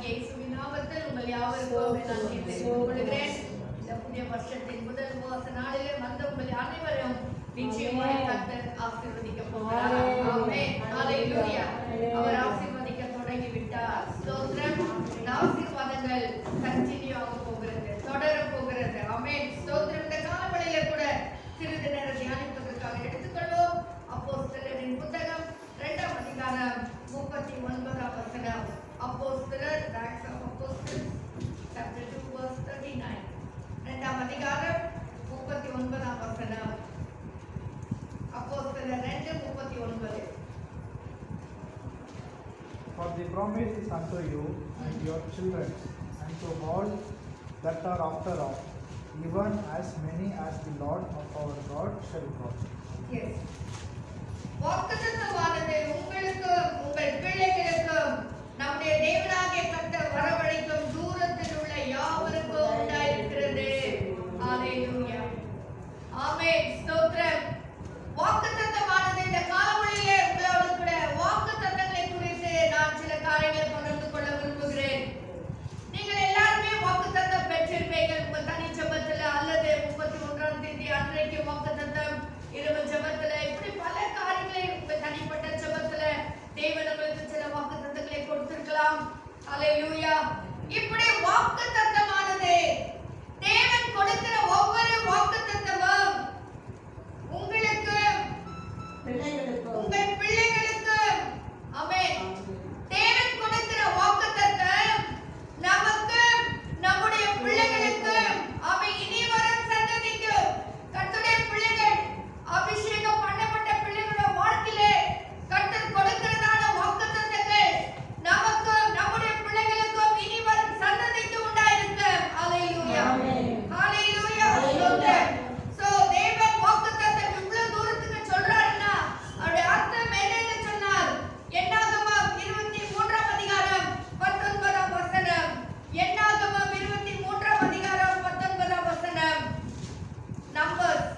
இயேசுவின் நாமத்தில் உங்கள் யாவருக்கும் நன்றி தெரிவித்துக் கொள்கிறேன். இந்த புதிய வருஷத்தின் முதல் உபவாச நாளிலே வந்த உங்கள் அனைவரும் நிச்சயமாய் கர்த்தர் ஆசீர்வதிக்க போகிறார். ஆமென். ஹalleluya. அவர் ஆசீர்வதிக்க தொடங்கி விட்டார். ஸ்தோத்திரம். இந்த ஆசீர்வாதங்கள் கண்டினியூ ஆக போகிறது, தொடர போகிறது. ஆமென். ஸ்தோத்திரம். இந்த காலவெளியில கூட சிறிது நேரம் தியானிப்பதற்காக எடுத்துக்கொள்வோம். அப்போஸ்தலரின் புத்தகம் 2ஆம் அதிகாரம் 39ஆம் வசனம். அப்போஸ்தலர் Acts of Apostles chapter 2 verse 39. 2ஆம் அதிகாரம் 39ஆம் வசனம். அப்போஸ்தலர் 2:39. For the promise is unto you and your children, and to all that are after off, even as many as the Lord of our God shall call. Yes. வாக்குத்தத்தமானது உங்களுக்கு உங்கள் பிள்ளைகளுக்கு நம்முடைய தேவனாகிய கர்த்தர் வரவழைக்கும் தூரத்தில் உள்ள யாவருக்கும் உண்டாயிருக்கிறது. ஹalleluya. ஆமென். ஸ்தோத்திரம். வாக்குத்தத்தமானது இந்த காலவெளியிலே உங்களோடு கூட வாக்குத்தத்தங்களை குறித்து நான் சில காரியங்களை பகிர்ந்து கொள்ள விரும்புகிறேன். நீங்கள் எல்லாருமே வாக்குத்தத்தம் பெற்றிருப்பீர்கள். உங்கள் தனி ஜெபத்தில் அல்லது 31ஆம் தேதி அன்றைக்கு வாக்குத்தத்தம், இரவு ஜெபத்தில், இப்படி பல காரியங்களை உங்கள் தனிப்பட்ட ஜெபத்தில் தேவன் உங்களுக்கு சில வாக்குத்தத்தங்களை கொடுத்திருக்கலாம். ஹalleluya. இப்படி வாக்குத்தத்தமானது தேவன் கொடுக்கிற ஒவ்வொரு வாக்குத்தத்தமும் உங்களுக்கு உங்கள் பிள்ளைகளுக்கு ஆமென். தேவன் கொடுக்கிற வாக்குத்தத்தம் நமக்கு, நம்முடைய பிள்ளைகளுக்கு, ஆமென், இனி வரும் சந்ததிக்கு, கர்த்தருடைய பிள்ளைகள், அபிஷேகம் பண்ணப்பட்ட பிள்ளைகளோட வாழ்க்கையிலே கர்த்தர் கொடுக்கிறதான வாக்குத்தத்தங்கள் நமக்கு, நம்முடைய பிள்ளைகளுக்கும், இனி வரும் சந்ததிக்கு உண்டாயிருக்கு. ஹalleluya. ஹalleluya. சோ தேவன் வாக்குத்தத்தம் இவ்வளவு தூரத்துக்கு சொல்றாருன்னா அவருடைய அர்த்தம் என்னன்னு சொன்னார். என்னாகமம் 23ஆம் அதிகாரம் 19ஆம் வசனம். என்னாகமம் 23ஆம் அதிகாரம் 19ஆம் வசனம். நம்பர்ஸ்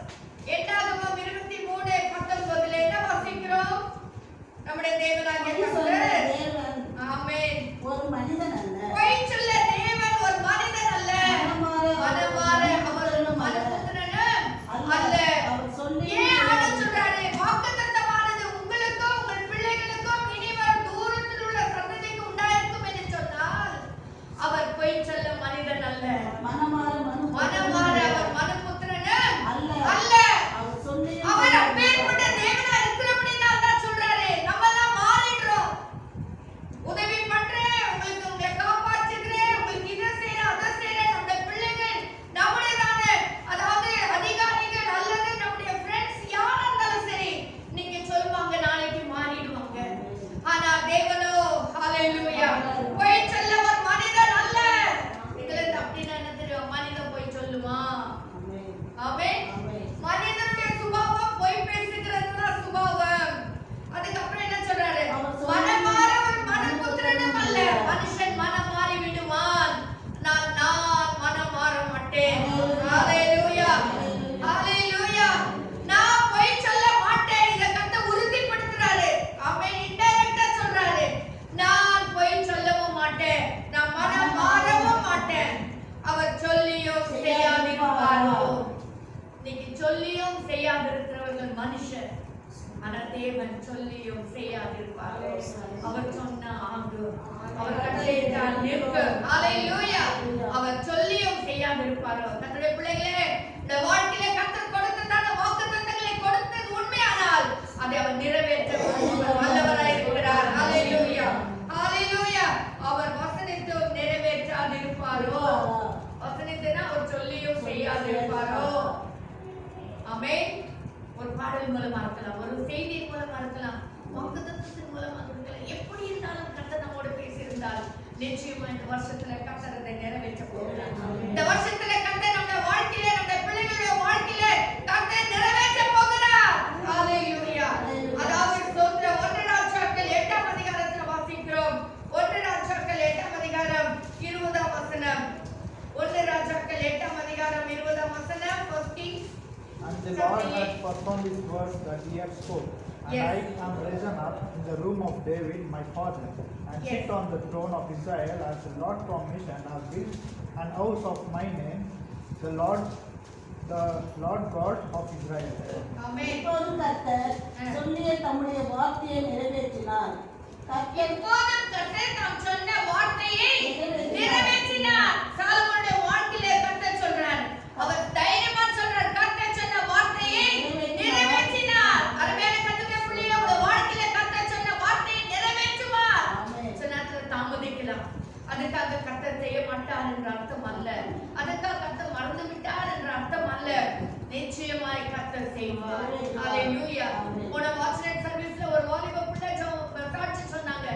என்னாகமம் 23:19 என்ன வாசிக்கிறோம்? நம்முடைய தேவனாகிய கர்த்தர் ஆமென் ஒரு மனிதன் அல்ல, பொய் சொல்ல தேவன் ஒரு மனிதன் அல்ல, மனமாற அவர் மனபுத்திரனும் அல்ல. ஏன் அதை சொல்றாரு? வாக்குத்தத்தமானது உங்களுக்கும் உங்கள் பிள்ளைகளுக்கும் இனி வரும் தூரத்தில் உள்ள சந்ததிக்கு உண்டாயிருக்கும் என்று சொன்னால் அவர் பொய் சொல்ல மனிதன் அல்ல, மனமாற அவர் மனபுத்திரனும் அல்ல. அவர் அப்பேற்பட்ட தேவனா இருக்கிறபடினால் தான் சொல்றாரு. நம்ம எல்லாம் மாறிடுறோம். உதவி பண்றேன், உங்களுக்கு உங்களை காப்பாற்றுகிறேன், உங்களுக்கு இதை செய்யறேன், அதை செய்யறேன். நம்முடைய பிள்ளைகள் நம்முடையதான, அதாவது அதிகாரிகள் அல்லது நம்முடைய ஃப்ரெண்ட்ஸ் யாரா இருந்தாலும் சரி, நீங்க சொல்லுவாங்க, நாளைக்கு மாறிடுவாங்க. ஆனா தேவனோ ஹalleluya பொய் சொல்ல ஒரு மனிதன் அல்ல. இதுல இருந்து அப்படின்னா என்ன தெரியும்? மனிதன் பொய் சொல்லுமா? ஆமென். மனிதனுடைய சுபாவம் பொய் பேசுகிறது தான் சுபாவம். அதுக்கப்புறம் என்ன சொல்றாரு? மனமாற ஒரு மனபுத்திரனும் அல்ல. மனுஷன் மனம் மாறி விடுவான், நான் மனம் மாற மாட்டேன். ஹalleluya. ஹalleluya. நான் பொய் சொல்ல மாட்டேன். இத கர்த்தர் உறுதிப்படுத்துறாரு. ஆமென். இன்டைரக்டா சொல்றாரு, நான் பொய் சொல்லவும் மாட்டேன், நான் மனம் மாறவும் மாட்டேன். அவர் சொல்லியும் செய்யாதிருப்பாரோ? இன்னைக்கு சொல்லியும் செய்யாதிருக்கிறவர்கள் மனுஷர், ஆனா தேவன் சொல்லியும் செய்யாதிருப்பார். அவர் சொன்னா ஆகும், அவர் கட்டளையிட்டால் நிற்கும். ஹalleluya. அவர் சொல்லியும் செய்யாதிருப்பாரோ? கர்த்தருடைய பிள்ளைகளே, இந்த வாழ்க்கையிலே கர்த்தர் கொடுத்ததான வாக்குத்தத்தங்களை கொடுத்தது உண்மையானால் அதை அவர் நிறைவேற்ற வல்லவராய் இருக்கிறார். ஹalleluya. ஹalleluya. அவர் வசனித்தும் நிறைவேற்றாதிருப்பாரோ? வசனித்தனா அவர் சொல்லியும் செய்யாதிருப்பாரோ? ஆமென். ஒரு பாடல் மூலமா இருக்கலாம், ஒரு செய்தி மூலமா இருக்கலாம், வாக்குத்தத்தத்தின் மூலமா இருக்கலாம். எப்படி இருந்தாலும் கர்த்தர் நம்மோடு பேசியிருந்தால் நிச்சயமா இந்த வருஷத்துல கர்த்தர் அதை நிறைவேற்ற போகிறார். இந்த வருஷத்துல கர்த்தர் நம்ம வாழ்க்கையில, நம்ம பிள்ளைகளுடைய வாழ்க்கையில கர்த்தர் நிறைவேற்ற போகிறார். ஹalleluya. அதாவது ஸ்தோத்திரம். 1 ராஜாக்கள் 8ஆம் அதிகாரத்துல வாசிக்கிறோம். 1 ராஜாக்கள் 8ஆம் அதிகாரம் 20ஆம் வசனம். 1 ராஜாக்கள் 8ஆம் அதிகாரம் 20ஆம் வசனம். 1 Kings And the Lord had performed his word that he had spoke, And Yes. I am risen up in the room of David my father, and Yes. sit on the throne of Israel, as the Lord promised, and have built an house of my name, the Lord God of Israel. Amen. இப்போது கர்த்தர் சொல்லிய தம்முடைய வார்த்தையை நிறைவேற்றினார். கர்த்தர் இப்போதும் கர்த்தர் தாம் சொன்ன வார்த்தையை நிறைவேற்றினார். சாலமோனுடைய வாழ்க்கையிலே கர்த்தர் சொல்றார். அவர் தைரியமா சொல்றார். கர்த்தர் சொன்ன வார்த்தையை நிறைவேற்றினார். அருமையான கர்த்தருடைய பிள்ளையே, உங்க வாழ்க்கையிலே கர்த்தர் சொன்ன வார்த்தையை நிறைவேற்றுவார். ஆமென். சில நேரத்துல தாமதிக்கலாம். அதுக்காக கர்த்தர் செய்ய மாட்டார் என்ற அர்த்தம் அல்ல. அதுக்காக கர்த்தர் மறந்து விட்டார் என்ற அர்த்தம் அல்ல. நிச்சயமாய் கர்த்தர் செய்வார். ஹalleluya. போன வாட்ஸ்அப் சர்வீஸ்ல ஒரு வாலிப பிள்ளை சாட்சி சொன்னாங்க.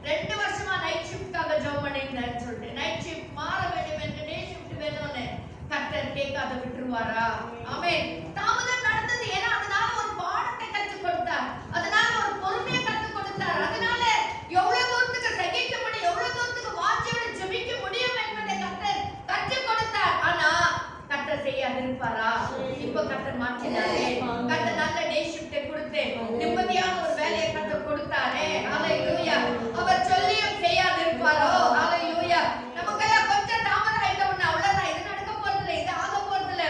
2 வருஷமா நைட் ஷிஃப்ட்காக ஜெபம் பண்ணிருந்தான்னு சொல்லிட்டு, நைட் ஷிஃப்ட் மாற வேண்டும் என்று டே ஷிஃப்ட் வேணும்னு கர்த்தர் கேட்காத விட்டுருவாரா? ஆமென். தாமதம் நடந்தது. ஏன்னா அதனால ஒரு பாடத்தை கற்றுக் கொடுத்தார். அதனால ஒரு பொறுமையை கற்றுக் கொடுத்தார். அதனால எவ்வளவு தூரத்துக்கு சகிக்க முடியும், எவ்வளவு தூரத்துக்கு வாஞ்சியோட ஜெபிக்க முடியும் என்பதை கர்த்தர் கற்றுக் கொடுத்தார். ஆனா கர்த்தர் செய்யாது இருப்பாரா? இப்ப கர்த்தர் மாற்றினாரே. கர்த்தர் நல்ல டே ஷிஃப்ட் கொடுத்து நிம்மதியான ஒரு வேலையை கர்த்தர் கொடுத்தாரே. ஹalleluya. அவர் சொல்லியும் செய்யாது இருப்பாரோ? ஹalleluya. நமக்கெல்லாம் கொஞ்சம் தாமதம் ஆயிட்டோம்னா அவ்வளவுதான், இது நடக்க போறதில்ல, இது ஆக போறதில்ல.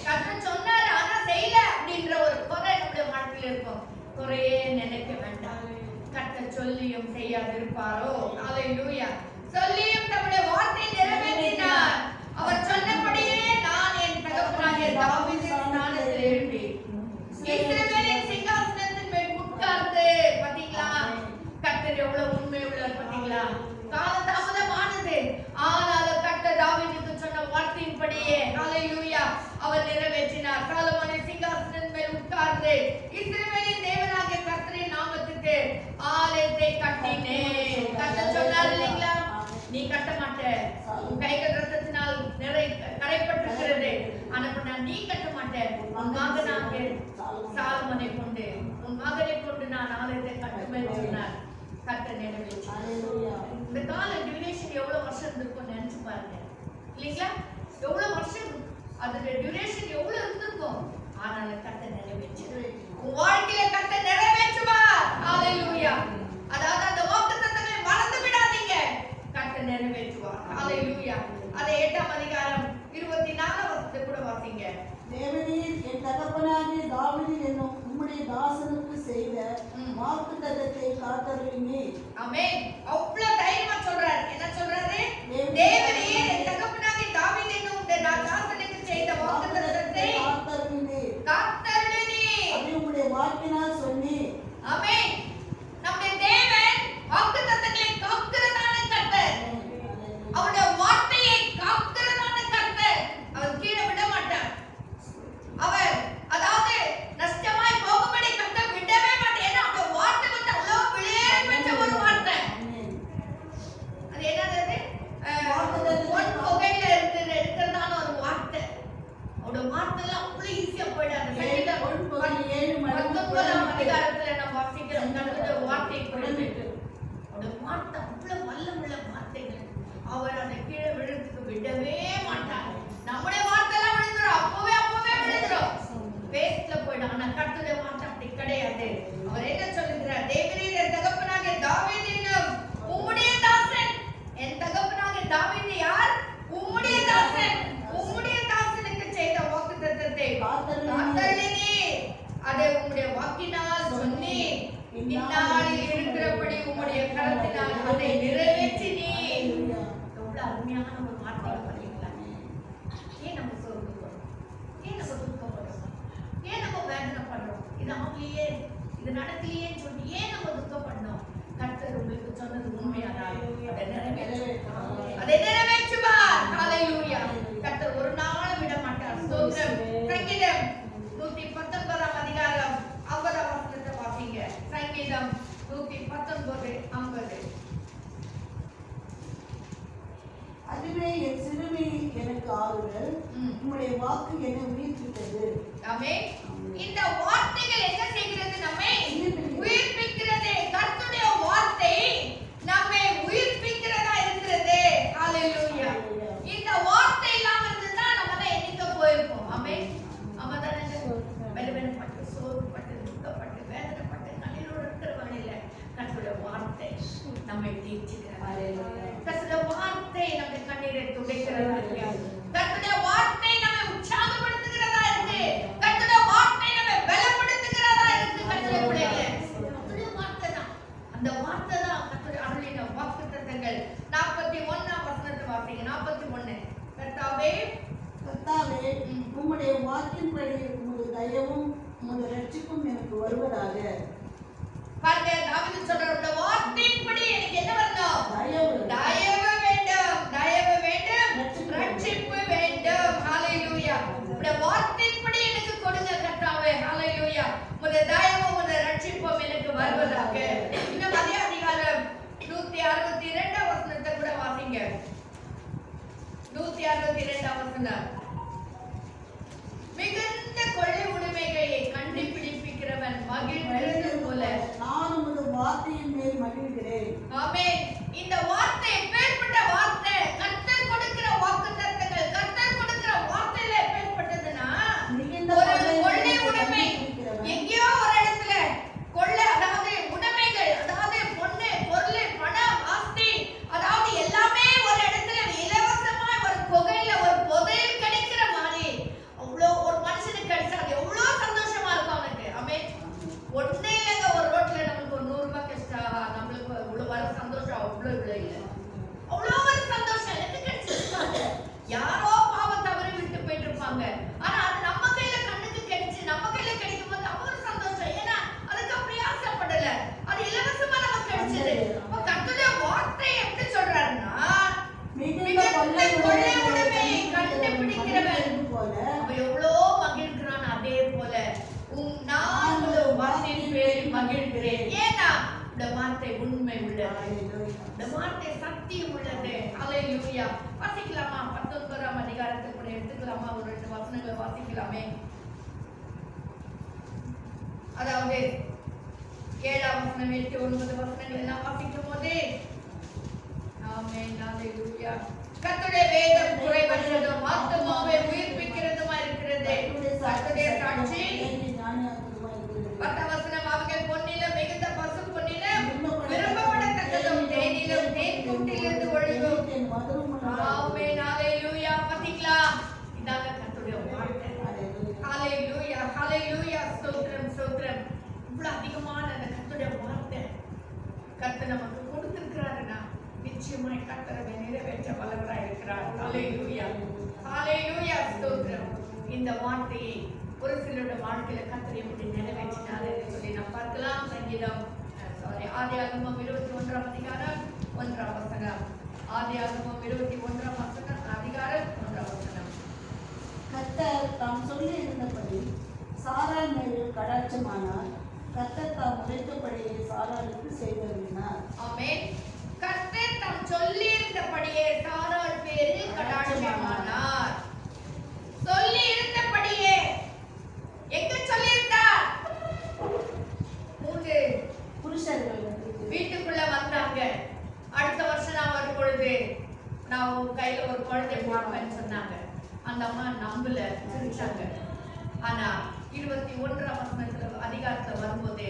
கர்த்தர் சொன்னாரு ஆனா செய்யல அப்படின்ற ஒரு குறை நம்முடைய வாழ்க்கையில இருக்கும். குறையே நினைக்க வேண்டாம். கர்த்தர் சொல்லியும் செய்யாது இருப்பாரோ? ஹalleluya. சொல்லியும் தம்முடைய வார்த்தை நிறைவேற்றினார். அவர் சொன்னபடியே நான் என் தகப்பனாகிய தாவீதின் ஸ்தானத்தில் எழுப்பி இஸ்ரவேலின் சிங்காசனத்தின் மேல் உட்கார்ந்து. பாத்தீங்களா கர்த்தர் எவ்வளவு உண்மை உள்ளவர்? பாத்தீங்களா? காலம் தாமதமானது, ஆனாலும் கர்த்தர் தாவீதுக்கு சொன்ன வார்த்தையின்படியே ஹalleluya அவர் நிறைவேற்றினார். சாலமோனின் சிங்காசனத்தின் மேல் உட்கார்ந்து இஸ்ரவேலின் தேவனாகிய கர்த்தரின் நாமத்துக்கு ஆலயத்தை கட்டினேன். கர்த்தர் சொன்னார் இல்லைங்களா? நீ கட்ட மாட்ட, உன் கைகள் ரத்தத்தினால் கரைப்பட்டிருக்கிறது. ஆனா நீ கட்ட மாட்ட, உன் மகனாகிய சாலமோனை கொண்டு, உன் மகனை கொண்டு நான் ஆலயத்தை கட்டுவேன் சொன்னார். கர்த்தர் நிறைவேற்றினார். இந்த கால டியூரேஷன் எவ்வளவு வருஷம் இருந்திருக்கும் நினைச்சு பாருங்க, இல்லைங்களா? எவ்வளவு வருஷம் அதோட டியூரேஷன் எவ்வளவு இருந்திருக்கும். ஆனாலும் கர்த்தர் நிறைவேற்றினார். உன் வாழ்க்கையில கர்த்தர் நிறைவேற்றுவார். ஹalleluya. அதாவது அந்த வாக்குத்தத்தங்களை மறந்து விடாதீங்க. கர்த்தர் நிறைவேற்றுவார். ஹalleluya. அதை 8ஆம் அதிகாரம் 24 வசனத்தை கூட வாசிங்க. தேவரீர் என் தகப்பனாகிய தாவீது என்னும் உம்முடைய தாசனுக்கு செய்த வாக்குத்தத்தத்தை காத்தருளினீர். ஆமென். அவ்வளவு தைரியமா சொல்றாரு. என்ன சொல்றாரு? தேவரீர் என் தகப்பனாகிய தாவீது என்னும் உம்முடைய தாசனுக்கு செய்த வாக்குத்தத்தத்தை காத்தருளினீர். அதை உம்முடைய வாக்கினால் சொன்னீர். ஆமென். நம்முடைய தேவன் வாக்குத்தத்தங்களை காக்கிறதான கர்த்தர். அவருடைய வார்த்தையை காக்கிறதான கர்த்தர். அவர் கீழே விட மாட்டார். அவர் அதாவது நஷ்டமாய் போகும்படி கர்த்தர் விடவே மாட்டார். ஏன்னா அவருடைய வார்த்தை வந்து அவ்வளவு விலையேற பெற்ற ஒரு வார்த்தை. அது என்னது? பொன் புகையில எடுக்கிறதான ஒரு வார்த்தை. அவருடைய வார்த்தைலாம் அவ்வளவு ஈஸியா போயிடாது. 19ஆம் அதிகாரத்துல நம்ம வாசிக்கிறோம் கர்த்தருடைய வார்த்தை குறித்து. அவருடைய வார்த்தை அவ்வளவு வல்லமுள்ள வார்த்தைகள். அவர் அதை கீழே விழுறதுக்கு விடவே மாட்டார். நம்முடைய வார்த்தை எல்லாம் விழுந்துரும், அப்பவே விழுந்துரும், வேஸ்ட்ல போயிடும். ஆனா கர்த்தருடைய வார்த்தை அப்படி கிடையாது. அவர் என்ன சொல்லுகிறார்? தேவரீர் என் தகப்பனாகிய தாவீது என்னும் உம்முடைய தாசன். என் தகப்பனாகிய தாவீது யார்? உம்முடைய தாசன். உம்முடைய தாசனுக்கு செய்த வாக்குத்தத்தத்தை காத்தருளினீர். அதை உம்முடைய வாக்கினால் சொன்னீர். இந்நாளில் இருக்கிறபடி உம்முடைய கரத்தினால் அதை நிறைவேற்றினீர். எவ்வளவு அருமையான ஒரு வார்த்தை பாத்தீங்களா? ஏன் நம்ம சோர்வுப்படுறோம்? ஏன் நம்ம துக்கப்படுறோம்? ஏன் நம்ம வேதனைப்படுறோம்? இது ஆகலையே, இது நடக்கலையேன்னு சொல்லி ஏன் நம்ம துக்கப்படணும்? கர்த்தர் உங்களுக்கு சொன்னது உண்மையானால் அதை நிறைவேற்றுவார். ஹalleluya. கர்த்தர் ஒரு நாள் விட மாட்டார். ஸ்தோத்திரம். சங்கீதம் 119ஆம் அதிகாரம் 50ஆம் வசனத்தை வாசிங்க. சங்கீதம் 119:50. அதுவே என் சிறுமையில் எனக்கு ஆறுதல், உம்முடைய வாக்கு என்னை உயிர்ப்பித்தது. ஆமென். இந்த வார்த்தைகள் என்ன செய்கிறது? நம்மை உயிர்ப்பிக்கிறது. கர்த்தருடைய வார்த்தை நம்மை உயிர்ப்பிக்கிறதா இருக்கிறது. ஹalleluya. இந்த வார்த்தை இல்லாம இருந்தா நம்ம எங்க போயிருப்போம். ஆமென். ஆமாதானே? வெறுவெறுப்பட்டு, சோர்வுப்பட்டு, துக்கப்பட்டு, வேதனைப்பட்டு, தேற்றுகிறார். கர்த்தருடைய வார்த்தை நம்ம கண்ணீரை துடைக்கிறதா இருக்கு. கர்த்தருடைய வார்த்தை நம்மை உற்சாகப்படுத்துகிறதா இருக்கு. கர்த்தருடைய வார்த்தை நம்மை பலப்படுத்துகிறதா இருக்கு. கர்த்தருடைய பிள்ளைகளே, கர்த்தருடைய வார்த்தை தான். அந்த வார்த்தை தான் கர்த்தருடைய அருளின வாக்குத்தத்தங்கள். 41ஆம் வசனத்தை வாசிங்க. 41. கர்த்தாவே உம்முடைய வாக்கின்படி உமது தயவும் உமது ரட்சிப்பும் எனக்கு வருவதாக. பாருங்க, தாவீது சொல்ற வார்த்தையின்படி எனக்கு என்ன வரணும்? தயவு வேண்டும், தயவு வேண்டும், ரட்சிப்பு வேண்டும். ஹalleluya. உம்முடைய வார்த்தையின்படி எனக்கு கொடுங்க கர்த்தாவே. ஹalleluya. உம்முடைய தயவும் உம்முடைய ரட்சிப்பும் எனக்கு வருவதாக. இன்னும் அதே அதிகாரம் 162ஆம் வசனத்தை கூட வாசிங்க. 162ஆம் வசனம். மிகுந்த கொள்ளை உடைமைகளை கண்டுபிடிப்பிக்கிறவன் மகிழ்கிறது போல நான் உமது வார்த்தையின் மேல் மகிழ்கிறேன். ஆமென். இந்த வார்த்தை எப்பேற்பட்ட வார்த்தை? கர்த்தர் கொடுக்கிற வாக்குத்தத்தங்கள், கர்த்தர் கொடுக்கிற வார்த்தையில எப்பேற்பட்டதுன்னா, ஒரு கொள்ளை உடைமை எங்கேயோ ஒரு இடத்துல கொள்ளை, அதாவது உடைமைகள், அதாவது பொண்ணு, பொருள், பணம், ஆஸ்தி, அதாவது எல்லாமே ஒரு இடத்துல இலவசமா ஒரு கொகையில ஒரு புதையல் கிடைக்கிற மாதிரி அவ்வளோ ஒரு மனுஷனுக்கு கிடைச்சா அது எவ்வளோ சந்தோஷமா இருக்கும் அவனுக்கு. ஆமென். ஒண்ணே இல்லைங்க, ஒரு ரோட்ல நமக்கு ஒரு 100 ரூபாய் கிடைச்சா நம்மளுக்கு இவ்வளவு வர சந்தோஷம் அவ்வளோ இல்லை. அவ்வளோ ஒரு சந்தோஷம் எனக்கு கிடைச்சிருக்காங்க. யாரோ பாவம் தவறி விட்டு போயிட்டு இருப்பாங்க. ஆனா அது நம்ம கையில கண்ணுக்கு கிடைச்சு நம்ம கையில கிடைக்கும் போது நம்ம ஒரு சந்தோஷம். ஏன்னா அதுக்கு பிரயாசப்படல, அது இலவசமா நமக்கு கிடைச்சது. அப்ப கர்த்தருடைய வார்த்தை எப்படி சொல்றாருன்னா, மிகுந்த கொள்ளை உடைமையை கண்டுபிடிக்கிறவன் போல அவன் எவ்வளோ மகிழ்கிறான். அதே போல நான் உமது வார்த்தையின் பேரில் மகிழ்கிறேன். ஏன்னா இந்த வார்த்தை உண்மை உள்ளது, இந்த வார்த்தை சத்தியம் உள்ளது. ஹalleluya. வாசிக்கலாமா? 19ஆம் அதிகாரத்தை கூட எடுத்துக்கலாமா? ஒரு 2 வசனங்களை வாசிக்கலாமே. அதாவது 7ஆம் வசனம் 8, 9 வசனங்கள் எல்லாம் வாசிக்கும் போது ஆமென். ஹalleluya. கர்த்தருடைய வேதம் குறைவற்றதும் ஆத்துமாவை உயிர்ப்பிக்கிறதுமா இருக்கிறது. கர்த்தருடைய சாட்சி 10ஆம் வசனம். அவர்கள் பொன்னிலும் மிகுந்த பசு பொன்னிலும் விரும்பப்படத்தக்கதும் தேனிலும் தேன் கூட்டிலிருந்து ஒழுகும். ஆமென். ஹalleluya. பாத்தீங்களா? இதாங்க கர்த்தருடைய வார்த்தை. ஹalleluya, ஹalleluya. ஸ்தோத்திரம், ஸ்தோத்திரம். இவ்வளவு அதிகமான அந்த கர்த்தருடைய வார்த்தை கர்த்தர் நமக்கு கொடுத்திருக்கிறாருன்னா நிச்சயமாய் கர்த்தர் அதை நிறைவேற்ற வல்லவராய் இருக்கிறார். ஹalleluya, ஹalleluya. ஸ்தோத்திரம். இந்த வார்த்தையை ஒரு சிலருடைய வாழ்க்கையில கர்த்தர் எப்படி நிறைவேற்றினார் என்று சொல்லி நாம் பார்க்கலாம். சங்கீதம் ஆதியாகமம் 21ஆம் அதிகாரம் 1ஆம் வசனம். ஆதியாகமம் 21ஆம் அதிகாரம் 1ஆம் வசனம். கர்த்தர் தாம் சொல்லி இருந்தபடி சாராள் மேல் கடாட்சமானார். கர்த்தர் தாம் உரைத்தபடியே சாராளுக்கு செய்தருளினார். ஆமென். கர்த்தர் தாம் சொல்லி இருந்தபடியே சாராள் பேரில் கடாட்சமானார். சொல்லி இருந்தபடியே எங்க சொல்லி இருந்தார்? 3 புருஷர்கள் வீட்டுக்குள்ள வந்தாங்க. அடுத்த வருஷம் நான் வரும் பொழுது நான் உன் கையில ஒரு குழந்தை பார்ப்பேன்னு சொன்னாங்க. அந்த அம்மா நம்பல, சிரிச்சாங்க. ஆனா 21ஆம் வசனத்துல அதிகாரத்துல வரும்போது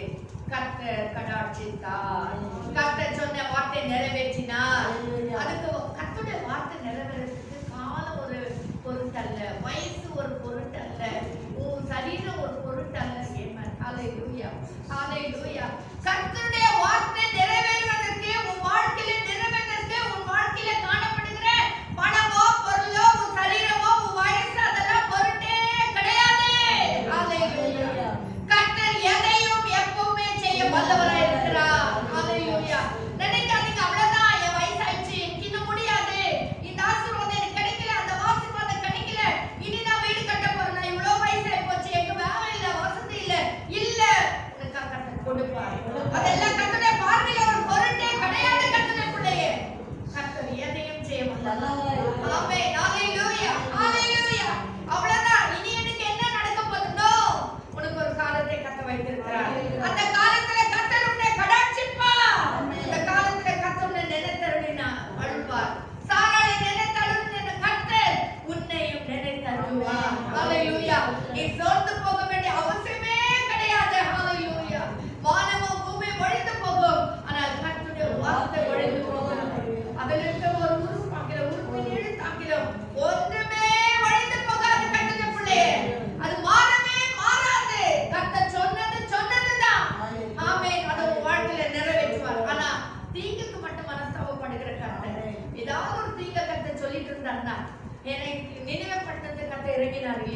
கர்த்தர் கடாட்சித்தார். கர்த்தர் சொன்ன வார்த்தை நிறைவேற்றினார். அதுக்கு கர்த்தருடைய வார்த்தை நிறைவேறதுக்கு காலம் ஒரு பொருட்டல்ல, வயசு ஒரு பொருட்டல்ல, உன் சரீரம் ஒரு பொருட்டல்ல. ஹalleluya, ஹalleluya. கர்த்தருடைய வார்த்தை நிறைவேறுவதற்கு, உன் வாழ்க்கையில நிறைவேறுவதற்கு, உன் வாழ்க்கையில காணப்படுகிற பணமோ பொருளோ உன் சரீரமோ உன் வயசு அதெல்லாம் பொருட்டே கிடையாது. ஹalleluya. கர்த்தர் எதையும் எப்பவுமே செய்ய வல்லவராய் இருக்கிறார். ஹalleluya. நினைக்காதீங்க அவ்வளவுதான், என் வயசாயிடுச்சு, எனக்கு இன்னும் முடியாது, இந்த ஆசீர்வாதம் எனக்கு கிடைக்கல, அந்த ஆசீர்வாதம் கிடைக்கல, இனி நான் வீடு கட்ட போறேன், இவ்வளவு வயசாயி போச்சு, எங்க வேலை இல்ல, வசதி இல்ல. இல்ல, உனக்கு கர்த்தர்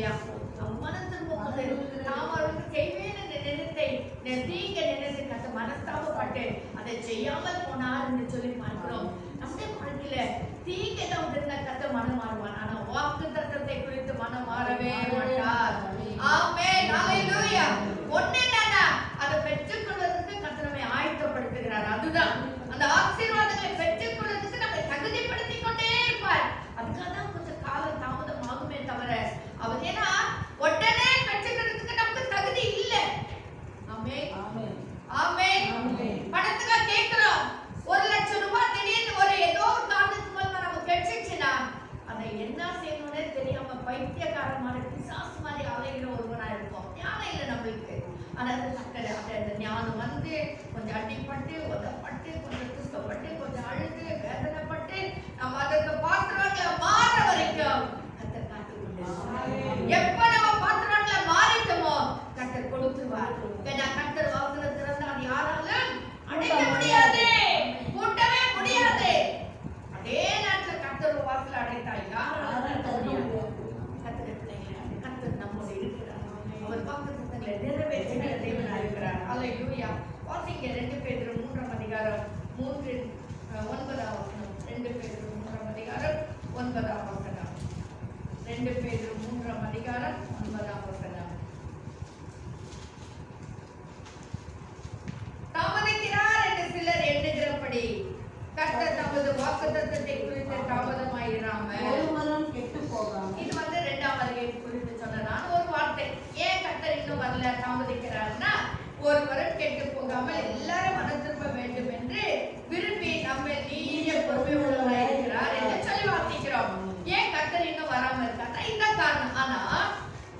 அல்லேலூயா. மனம் திரும்பும்போது நாம் அவருக்கு செய்வேன் என்ற நினைத்தை தீங்க நினைத்து கத்த மனஸ்தாபப்பட்டு அதை செய்யாமல் போனார் என்று சொல்லி பார்க்கிறோம். நம்முடைய வாழ்க்கையில தீங்க தான் இருந்தா கத்த மனம் மாறுவான். ஆனா வாக்கு தத்தத்தை குறித்து மனம் மாறவே மாட்டார். ஆமென். அல்லேலூயா. ஒண்ணு என்னன்னா அதை பெற்றுக்கொள்வதற்கு கத்த நம்மை ஆயத்தப்படுத்துகிறார். அதுதான் அந்த ஆசீர்வாதங்களை பெற்றுக்கொள்வதற்கு நம்மை தகுதிப்படுத்திக் கொண்டே இருப்பார். அதுக்காக தான் கொஞ்சம் காலம் தாமதம் ஆகுமே தவிர அவர் ஏன்னா உடனே பெற்றுக்கிறதுக்கு நமக்கு தகுதி இல்லை. ஆமென். ஆமென். பணத்துக்காக கேட்கிறோம். 1 லட்சம் ரூபாய் திடீர்னு ஒரு ஏதோ ஒரு காரணத்துக்கு மூலமா நம்ம கிடைச்சிச்சுன்னா அதை என்ன செய்யணும்னே தெரியாம பைத்தியக்காரன் மாதிரி பிசாசு மாதிரி அலைகிற ஒருவனா இருப்போம். ஞானம் இல்லை நம்மளுக்கு. ஆனா அந்த ஞானம் வந்து கொஞ்சம் அடிப்பட்டு உதப்பட்டு கொஞ்சம் துக்கப்பட்டு கொஞ்சம் அழுது வேதனைப்பட்டு நம்ம அதற்கு பாத்திரங்களை மாற வரைக்கும் கர்த்தர் காத்துக் கொண்டிருக்கிறார். எப்ப நம்ம பாத்திரங்களை மாறிட்டோமோ கர்த்தர் கொடுத்துருவார். ஏன்னா கர்த்தர் வாசலை திறந்தா அது யாராலும் அடைக்க முடியாது, கூட்டவே முடியாது. அதே நேரத்தில் கர்த்தர் வாசலை அடைத்தா யாராலும் அடைக்க முடியாது. கர்த்தர் பிள்ளைங்களே, கர்த்தர் நம்மோடு இருக்கிறார். அவர் வாக்குத்தத்தங்களை நிறைவேற்றுகிற தேவனாய் இருக்கிறார். அல்லேலூயா. வாசிங்க 2 பேதுரு 3ஆம் அதிகாரம் 9ஆம் வசனம். 2 பேதுரு 3ஆம் அதிகாரம் 9ஆம் வசனம். 2 பேதுரு 3ஆம் அதிகாரம் 9ஆம் வசனம். தாமதிக்கிறார் என்று சிலர் எண்ணுகிறபடி கர்த்தர் தமது வாக்குத்தத்தத்தை குறித்து தாமதமாயிராமல் ஒருவரும் கெட்டுப் போகாமல். இது வந்து 2ஆம் வருகை குறித்து சொன்னதான ஒரு வார்த்தை. ஏன் கர்த்தர் இன்னும் வரல தாமதிக்கிறார்னா ஒருவரும் கெட்டு போகாமல் எல்லாரும் மனம் திரும்ப வேண்டும் என்று விரும்பி நம்ம நீடிய பொறுமை உள்ளவராய் இருக்கிறார் என்று சொல்லி வாசிக்கிறோம். ஏன் கர்த்தர் இன்னும் வராம இருக்காருன்னா இந்த காரணம். ஆனா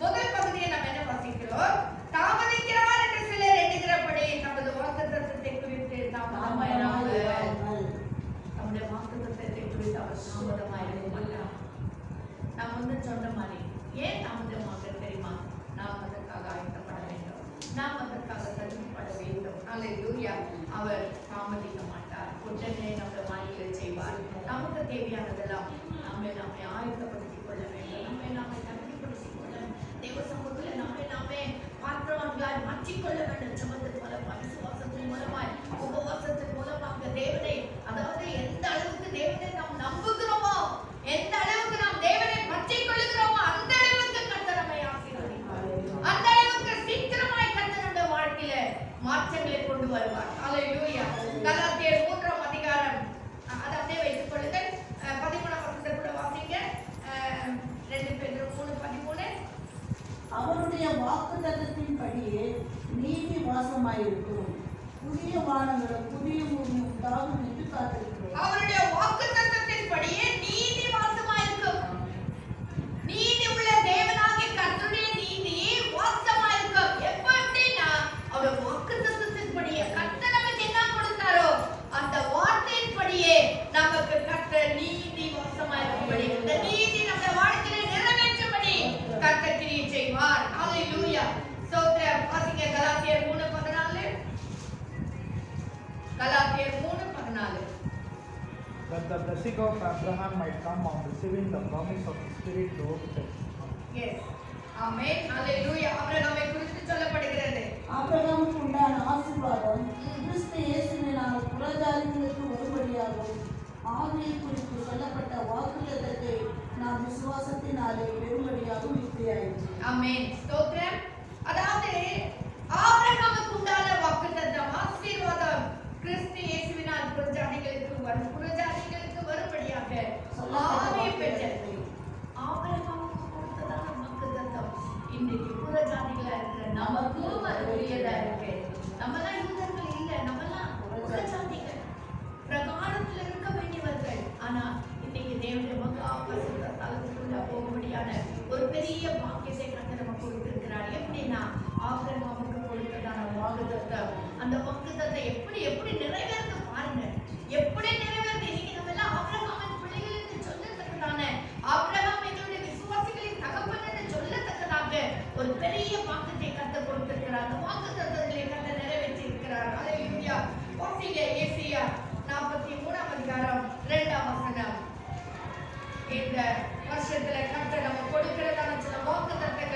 முதல் பகுதியை நம்ம என்ன வாசிக்கிறோம்? தாமதிக்கிறார் என்று சிலர் எண்ணுகிறபடி தமது வாக்குத்தத்தத்தை குறித்து தாமதமாயிராமல். நம்முடைய வாக்குத்தத்தத்தை குறித்து அவர் தாமதமாயிருக்க மாட்டார். நாம் வந்து சொன்ன மாதிரி ஏன் தாமதமாக தெரியுமா? நாம் அதற்காக ஆயத்தப்பட வேண்டும், நாம் அதற்காக தகுதிப்பட வேண்டும். அல்லேலூயா. அவர் தாமதிக்க மாட்டார். உடனே நம்முடைய வாழ்க்கையை செய்வார். நமக்கு தேவையானதெல்லாம் நம்மை ஆயத்தப்படுத்திக் கொள்ள வேண்டும். நம்மை தகுதிப்படுத்திக் கொள்ள தேவ சமூகத்தில் நம்மை பாத்திரவான்களாய் மாற்றிக்கொள்ள வேண்டும். ஜெபத்தின் மூலமாய், விசுவாசத்தின் மூலமாய், உபவாசத்தின் மூலமாக தேவனை, அதாவது எந்த அளவுக்கு தேவனை நாம் நம்புகிறோமோ, எந்த அளவுக்கு நாம் தேவனை பற்றிக் கொள்கிறோமோ அந்த அளவுக்கு கர்த்தர் நம்மை ஆசீர்வதிப்பார். அந்த அளவுக்கு சீக்கிரமாய் கர்த்தர் நம்முடைய வாழ்க்கையில மாற்றங்களை கொண்டு வருவார். அல்லேலூயா. கலாத்தியர் 3ஆம் அதிகாரம் அதை அப்படியே வைத்துக் கொள்ளுங்கள். 13ஆம் வசனத்தை கூட வாசிங்க. 2 பேதுரு 3:13. அவருடைய வாக்குத்தத்தத்தின்படியே நீதி வாசமாயிருக்கும். புதிய வானங்களும் புதிய பூமி உண்டாகும் என்று காத்திருக்கிறோம். அவருடைய வாக்குத்தத்தத்தின்படியே நீதி வாசமாயிருக்கும். நீதி உள்ள தேவனாகிய கர்த்தருடைய நீதி வாசமாயிருக்கும். எப்ப அப்படின்னா அவருடைய வாக்குத்தத்தத்தின்படியே கர்த்தர் நமக்கு என்ன கொடுத்தாரோ அந்த வார்த்தையின்படியே நமக்கு கர்த்தர் நீதி வாசமாயிருக்கும்படி, இந்த நீதி நம்ம வாழ்க்கையில நிறைவேற்றும்படி கர்த்தர் கிரியை செய்வார். அல்லேலூயா. ஸ்தோத்திரம். வாசிங்க கலாத்தியர் 3:14. கலாத்தியர் 3:14. That the blessing of Abraham might come on receiving the promise of the Spirit through faith. Yes. ஆமென். அல்லேலூயா. ஆபிரகாமை குறித்து சொல்லப்படுகிறது. ஆபிரகாமுக்கு உண்டான ஆசீர்வாதம் கிறிஸ்து இயேசுவினால் புறஜாதிகளுக்கு வரும்படியாகும். ஆவியை குறித்து சொல்லப்பட்ட வாக்குத்தத்தத்தை நாம் விசுவாசத்தினாலே பெறும்படியாகும் இப்படியாயிற்று. ஆமென். ஸ்தோத்திரம். அதாவது ஆபிரகாமுக்கு உண்டான வாக்குத்தத்தம், ஆசீர்வாதம் கிறிஸ்து இயேசுவினால் புறஜாதிகளுக்கு வரும்படியாக ஆவியை பெற்றது. ஆபிரகாமுக்கு கொடுத்ததான வாக்குத்தத்தம் இன்னைக்கு புறஜாதிகளா இருக்கிற நமக்கும் உரியதா இருக்கு. நம்மலாம் யூதர்கள் இல்ல, நம்மலாம் புறஜாதிகள், பிரகாரத்தில் இருக்க வேண்டியவர்கள். ஆனா இன்னைக்கு தேவனுடைய மகா பரிசுத்த ஸ்தலத்துக்குள்ள போகும்படியான ஒரு பெரிய பாக்கியத்தை கர்த்தர் நமக்கு கொடுத்திருக்கிறார். எப்படின்னா ஆபிரகாமுக்கு கொடுத்ததான வாக்குத்தத்தம், அந்த வாக்குத்தத்தம் எப்படி நிறைவேறுது பாருங்க. எப்படி நிறைவேறுது. இன்னைக்கு நம்ம எல்லாம் ஆபிரகாமின் பிள்ளைகள் என்று சொல்லத்தக்கதான, ஆபிரகாம் எங்களுடைய விசுவாசிகளின் தகப்பன் என்று சொல்லத்தக்கதாக ஒரு பெரிய வாக்குத்தை கர்த்தர் கொடுத்திருக்கிறார். அந்த வாக்குத்தத்தங்களை கர்த்தர் நிறைவேற்றி இருக்கிறார். அல்லேலூயா. வாசிங்க ஏசாயா 43ஆம் அதிகாரம் 2ஆம் வசனம். இந்த வருஷத்துல கர்த்தர் நம்ம கொடுக்கிறதான சில வாக்குத்தத்தங்கள்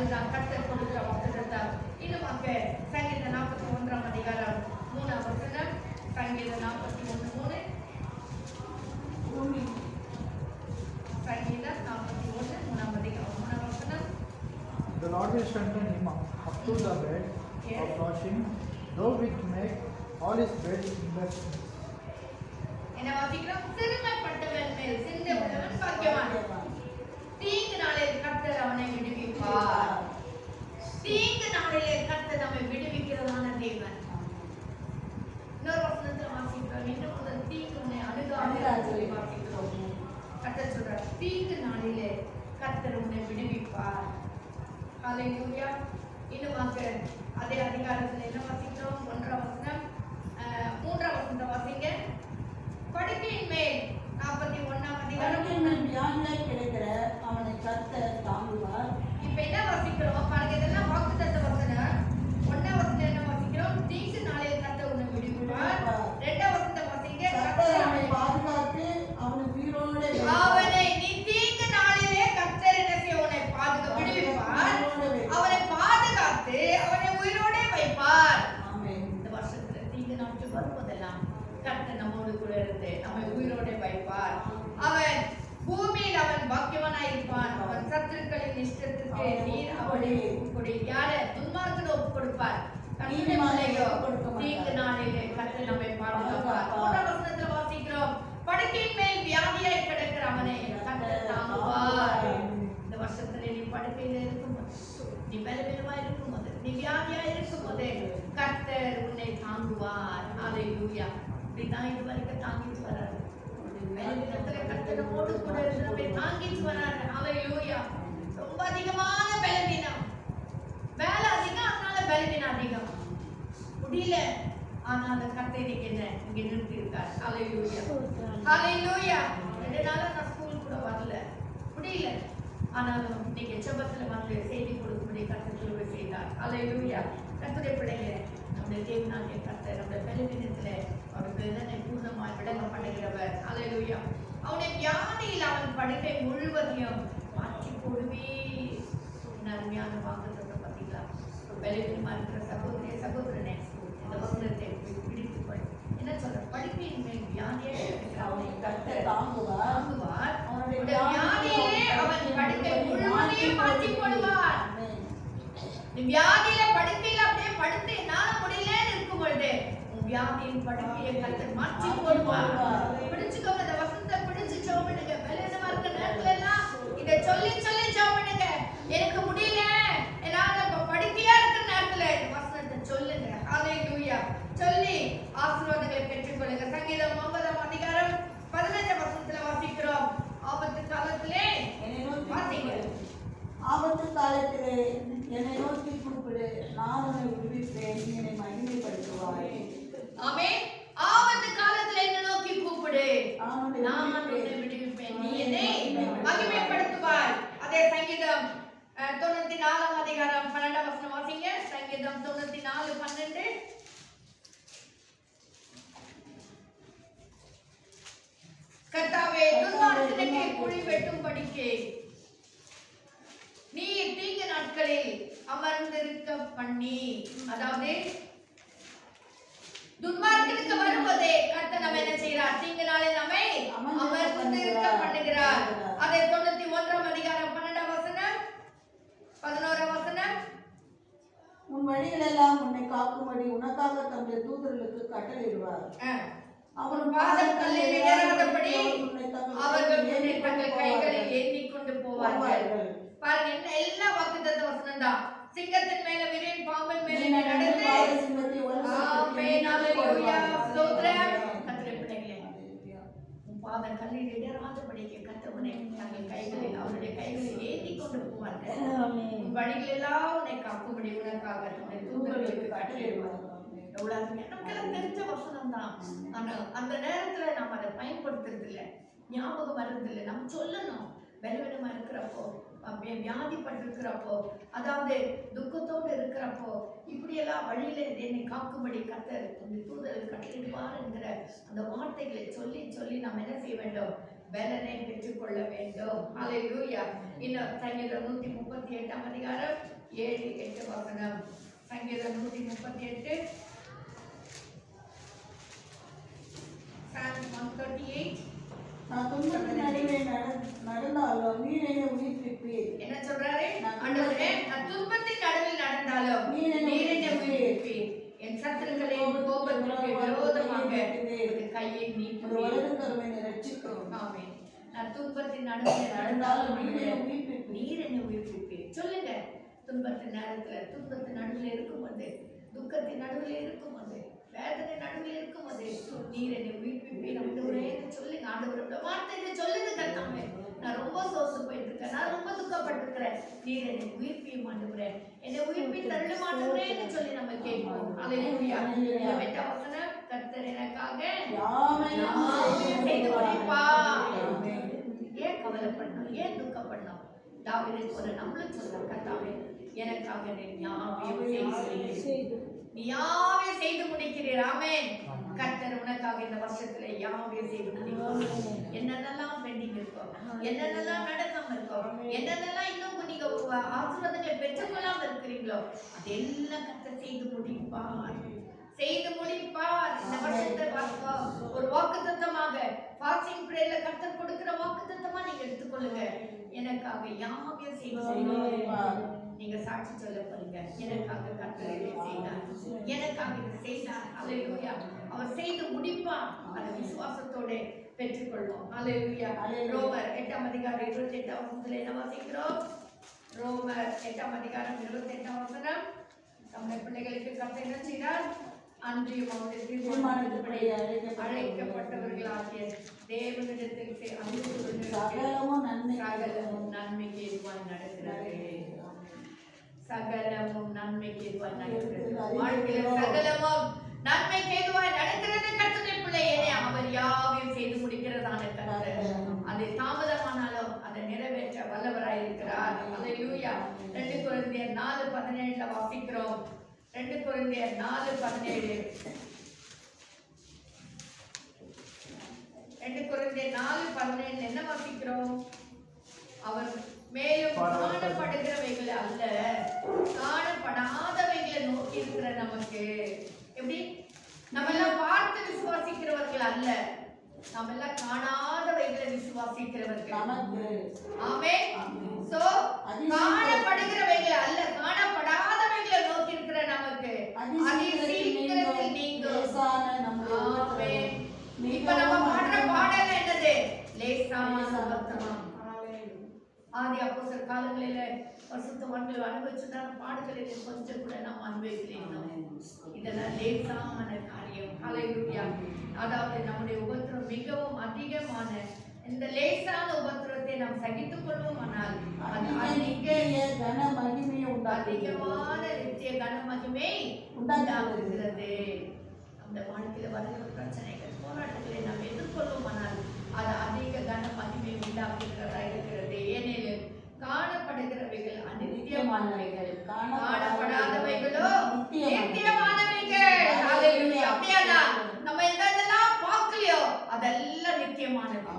அதுதான் கர்த்தர் கொடுக்கிற வாக்குத்தத்தம். இன்னுமாக சங்கீதம் 41 அதிகாரம் 3 வசனம். சங்கீதம் 41:3. சங்கீதம் 41 அதிகாரம் 3 வசனம். The Lord will strengthen him up to the bed of washing, though it make all his bed investments. என்ன வாசிக்கிறோம்? சிறுமைப்பட்டவன் மேல் சிந்தை உள்ளவன் பாக்கியவான். தீங்கு நாளில் கர்த்தர் அவனை விடுவிப்பார். தீங்கு நாளிலே கர்த்தர் நம்மை விடுவிக்கிறதான தேவன். இன்னொரு வசனத்துல வாசிக்கிறோம், இன்னும் முதல் தீங்கு உன்னை அணுகாது சொல்லி வாசிக்கிறோம். கர்த்தர் சொல்றார், தீங்கு நாளிலே கர்த்தர் உன்னை விடுவிப்பார். ஹல்லேலூயா. இன்னுமாக அதே அதிகாரத்துல என்ன வாசிக்கிறோம்? 1 வசனம் 3 வசனத்தை வாசிங்க. படுக்கையின் மேல் 41 அதிகாரம் வியாதியாய் கிடக்கிற அவனை கர்த்தர் தாங்குவார். இப்ப என்ன வாசிக்கிறோம் பாருங்க, இதெல்லாம் வாக்குத்தத்த வசனம். 1 வசனம் என்ன வாசிக்கிறோம்? தீங்கு நாளில் கர்த்தர் உன்னை விடுவிப்பார். 2 வசனத்தை வாசிங்க. கர்த்தர் அவனை பாதுகாத்து அவனை உயிரோடு அவனை நீ தீங்கு நாளிலே கர்த்தர் என்ன செய்ய உன்னை விடுவிப்பார். அவனை பாதுகாத்து அவனை உயிரோடே வைப்பார். இந்த வருஷத்துல தீங்கு நாட்கள் வரும்போதெல்லாம் கர்த்தர் நம்மோடு கூட இருந்து நம்மை உயிரோடே வைப்பார். அவன் பூமியில் அவன் பாக்கியவனாய் இருப்பான். அவன் சத்துருக்களின் இஷ்டத்துக்கு நீர் அவனை கொடு. யார துன்மார்க்கனை ஒப்பு கொடுப்பார். தீங்கு நாளிலே கர்த்தர் நம்மை பாதுகாப்பார். 3 வசனத்துல வாசிக்கிறோம், படுக்கையின் மேல் வியாதியாய் கிடக்கிற அவனை கர்த்தர் தாங்குவார். இந்த வருஷத்துல நீ படுக்கையில இருக்கும்போது, நீ பலவீனமா இருக்கும்போது, நீ வியாதியா இருக்கும்போது கர்த்தர் உன்னை தாங்குவார். ஹல்லேலூயா. இப்படிதான் இது வரைக்கும் தாங்கிட்டு வராரு. பலவீனத்துல கர்த்தர் நம்மோடு கூட இருந்து நம்மை தாங்கிட்டு வராரு. ஹல்லேலூயா. ரொம்ப அதிகமான பலவீனம், வேலை அதிகம், அதனால பலவீனம் அதிகம், முடியல, ஆனால கர்த்தர் என்ன இங்க நிறுத்தி இருக்கார். ஹல்லேலூயா. ஹல்லேலூயா. 2 நாளா நான் ஸ்கூல் கூட வரல, முடியல, ஆனாலும் நீங்க ஜெபத்துல வந்து செய்தி கொடுக்கும்படி கர்த்தர் கிருபை செய்தார். ஹல்லேலூயா. கர்த்தருடைய பிள்ளைகளே, நம்முடைய தேவனாகிய கர்த்தர் நம்முடைய பலவீனத்துல அவருக்கு இதனை பூர்ணமாய் விளங்க பண்ணுகிறவர். ஹல்லேலூயா. அவனை வியாதியில் அவன் படுக்கை முழுவதையும் மாற்றி போடுவே. அருமையான வாக்குத்தத்தம் பார்த்தீங்களா? பலவீனமா இருக்கிற சகோதரிய சகோதரனே, இந்த வசனத்தை பிடித்துக்கொள். என்ன சொல்ற? படுக்கையின் மேல் வியாதியை அவனை கர்த்தர் தாங்குவார். அவனுடைய வியாதியிலே அவன் படுக்கை முழுவதையும் மாற்றி போடுவார். நீ வியாதியில படுக்கையில அப்படியே படுத்து என்னால முடியலன்னு இருக்கும் பொழுது உன் வியாதியின் படுக்கையை கர்த்தர் மாற்றி போடுவார். பிடிச்சுக்கோங்க, இந்த வசனத்தை பிடிச்சு ஜெபம் பண்ணுங்க. பலவீனமா இருக்கிற நேரத்துல எல்லாம் இதை சொல்லி சொல்லி ஜெபம் பண்ணுங்க. எனக்கு முடியல, என்னால படுக்கையா இருக்கிற நேரத்துல இந்த வசனத்தை சொல்லுங்க. ஹல்லேலூயா. சொல்லி ஆசீர்வாதங்களை பெற்றுக்கொள்ளுங்க. சங்கீதம் 9 அதிகாரம் 15 வசனத்துல வாசிக்கிறோம், ஆபத்து காலத்திலே வாசிங்க. ஆபத்து காலத்திலே என்னை நோக்கி கூப்பிடு, நான் உன்னை விடுவிப்பேன், நீ என்னை மகிமைப்படுத்துவாய். ஆமென். ஆபத்து காலத்திலே என்னை நோக்கி கூப்பிடு, நான் உன்னை விடுவிப்பேன், நீ என்னை மகிமைப்படுத்துவாய். அதே சங்கீதம் 94 அதிகாரம் 12 வசனம் வாசிங்க. சங்கீதம் 94:12. கர்த்தாவே, துன்மார்க்கனுக்கு குழி வெட்டும்படிக்கு நீ தீங்கு நாட்களில் அமர்ந்திருக்க பண்ணி, அதாவது துன்மார்க்கனுக்கு வரும்போதே கர்த்தர் நம்ம என்ன செய்யறார்? தீங்கு நாளில் நம்மை அமர்ந்திருக்க பண்ணுகிறார். அதை 91 அதிகாரம் 12 வசனம் 11 வசனம். உன் வழிகளெல்லாம் உன்னை காக்கும்படி உனக்காக தம்முடைய தூதர்களுக்கு கட்டளையிடுவார். அவன் பாதம் கல்லில் இடராதபடி அவர்கள் உன்னை தங்கள் கைகளில் ஏந்திக் கொண்டு போவார்கள். பாருங்க, என்ன எல்லா வாக்குத்தத்த வசனம் தான். சிங்கத்தின் மேல விரின், பாம்பின் மேல நடந்து. ஆமென். ஹல்லேலூயா. ஸ்தோத்திரம். கர்த்தருடைய பிள்ளைகளே, உன் பாதம் கல்லில் இடராதபடிக்கு கர்த்தர் உன்னை தங்கள் கைகளில் அவருடைய கைகளில் ஏந்திக் கொண்டு போவார்கள். உன் வழிகள் எல்லாம் உன்னை காக்கும்படி உனக்காக உன்னை தூதர்களுக்கு கட்டளையிடுவார். நமக்கெல்லாம் தெரிஞ்ச வசனம் தான், ஆனா அந்த நேரத்துல நம்ம அதை பயன்படுத்துறது இல்லை, ஞாபகம் வர்றது இல்லை. நம்ம சொல்லணும். பலவீனமா இருக்கிறப்போ, வியாதிப்பட்டிருக்கிறப்போ, அதாவது துக்கத்தோடு இருக்கிறப்போ, இப்படியெல்லாம் வழியில என்னை காக்கும்படி கர்த்தர் உன்னை தூதர்கள் கட்டளையிடுவார் என்கிற அந்த வார்த்தைகளை சொல்லி சொல்லி நம்ம என்ன செய்ய வேண்டும்? பலனை பெற்றுக்கொள்ள வேண்டும். ஹல்லேலூயா. இன்னும் சங்கீதம் 138 அதிகாரம் 7, 8 வசனம். சங்கீதம் 138, Psalm 138. நான் துன்பத்தின் நடுவே நடந்தாலும் நீர் என்னை உயிர்ப்பிப்பீர். என்ன சொல்றாரு? ஆண்டவரே, நான் துன்பத்தின் நடுவில் நடந்தாலும் நீர் என்னை உயிர்ப்பிப்பீர். என் சத்துருக்களின் கோபத்திற்கு விரோதமாக கையை நீட்டி வலது கரத்தை ரட்சிக்கும். ஆமென். நான் துன்பத்தின் நடுவில் நடந்தாலும் நீர் என்னை உயிர்ப்பிப்பீர். சொல்லுங்க. துன்பத்தின் நேரத்துல, துன்பத்தின் நடுவில் இருக்கும்போது, துக்கத்தின் நடுவில் இருக்கும்போது, வேதனை நடுவில் இருக்கும்போது நீர் என்னை உயிர்ப்பிப்பீர் ஆண்டவரே சொல்லுங்க. ஆண்டவரோட வார்த்தையை சொல்லுங்க கர்த்தாவே. நான் ரொம்ப சோர்ந்து போயிட்டு இருக்கேன், நான் ரொம்ப துக்கப்பட்டிருக்கிறேன், நீர் என்னை உயிர்ப்பியும் ஆண்டவரே, என்னை உயிர்ப்பி தருளும் ஆண்டவரேன்னு சொல்லி நம்ம கேட்போம். அல்லேலூயா. எட்டாம் வசனம், கர்த்தர் எனக்காக யாவையும் செய்து முடிப்பார். ஏன் கவலைப்படணும்? ஏன் துக்கப்படணும்? தாவீதை போல நம்மளும் சொல்றோம், கர்த்தாவே எனக்காக நீயாவே செய்து முடிக்கிறீர். ஆமென். கர்த்தர் உனக்காக இந்த வருஷத்துல யாவே செய்து முடிப்பார். என்னென்னலாம் பெண்டிங் இருக்கோ, என்னென்னலாம் நடக்காம இருக்கோ, என்னென்னலாம் இன்னும் நீங்க ஆசீர்வாதங்களை பெற்றுக்கொள்ளாம இருக்கிறீங்களோ அதெல்லாம் கர்த்தர் செய்து முடிப்பார். செய்து முடிப்பார். இந்த வருஷத்தை ஒரு வாக்குத்தத்தமாக ஃபாஸ்டிங் பிரேயர்ல கர்த்தர் கொடுக்கிற வாக்குத்தத்தமா நீங்க எடுத்துக்கொள்ளுங்க. எனக்காக யாவையும் செய்து முடிப்பார். நீங்க சாட்சி சொல்ல போறீங்க. எனக்காக கர்த்தர் இதை செய்தார், எனக்காக இதை செய்தார். அல்லேலூயா. அவர் செய்து முடிப்பார். அதை விசுவாசத்தோட பெற்றுக்கொள்வோம். அல்லேலூயா. ரோமர் 8ஆம் அதிகாரம் 28ஆம் வசனத்துல என்ன வாசிக்கிறோம்? ரோமர் 8ஆம் அதிகாரம் 28ஆம் வசனம். நம்முடைய பிள்ளைகளுக்கு கர்த்தர் என்ன செய்தார்? அன்றியும் அவருடைய தீர்மானத்தின்படி அழைக்கப்பட்டவர்களாகிய தேவனிடத்தில் சகலமும் நன்மைக்கு ஏதுவாய் நடக்கிறது. சகலமும் நன்மைக்கு ஏதுவாய் நடக்கிறது. வாழ்க்கையில சகலமும் நன்மைக்கு ஏதுவாய் நடக்கிறது. கர்த்தருடைய பிள்ளையே, அவர் யாவையும் செய்து முடிக்கிறதான கர்த்தர். அது தாமதமானாலும் அதை நிறைவேற்ற வல்லவராய் இருக்கிறார். அல்லேலூயா. 2 கொரிந்தியர் 4:17 வாசிக்கிறோம். 2 கொரிந்தியர் 4:17. 2 கொரிந்தியர் 4:17 என்ன வாசிக்கிறோம்? அவர் மேலும் காணப்படுகிறவைகளை அல்ல, காணப்படாதவைகளை நோக்கி இருக்கிற நமக்கு. எப்படி? நம்ம எல்லாம் பார்த்து விசுவாசிக்கிறவர்கள் அல்ல, நம்ம எல்லாம் காணாதவைகளை விசுவாசிக்கிறவர்கள். ஆமென். சோ காணப்படுகிறவைகளை அல்ல, காணப்படாதவைகளை நோக்கி இருக்கிற நமக்கு அதிசீக்கிரத்தில் நீங்கும். ஆமென். இப்ப நம்ம பாடுற பாடல் என்னது? லேசான உபத்திரவம். ஆதி அப்போஸ்தலர் காலங்களில பரிசுத்தவான்கள் அனுபவிச்சுட்டான பாடுகளில் கொஞ்சம் கூட நாம் அனுபவிக்கலைன்னா இதெல்லாம் லேசான காரியம். ஹல்லேலூயா. அதாவது நம்முடைய உபத்திரம் மிகவும் அதிகமான இந்த லேசான உபத்திரத்தை நாம் சகித்துக் கொள்வோமானால் அதிகமான நித்திய கன மகிமை உண்டாகிறது. அந்த வாழ்க்கையில வருகிற பிரச்சனைகள், போராட்டங்களை நாம் எதிர்கொள்வோமானால் அது அதிக கன மகிமை உண்டாக்குகிறதா இருக்கிறது. ஏனெனில் காணப்படுகிறவைகள் அநித்தியமானவைகள், காணப்படாதவைகளோ நித்தியமானவைகள். ஹல்லேலூயா. அப்படியானா நம்ம எதெல்லாம் பார்க்கலையோ அதெல்லாம் நித்தியமானது.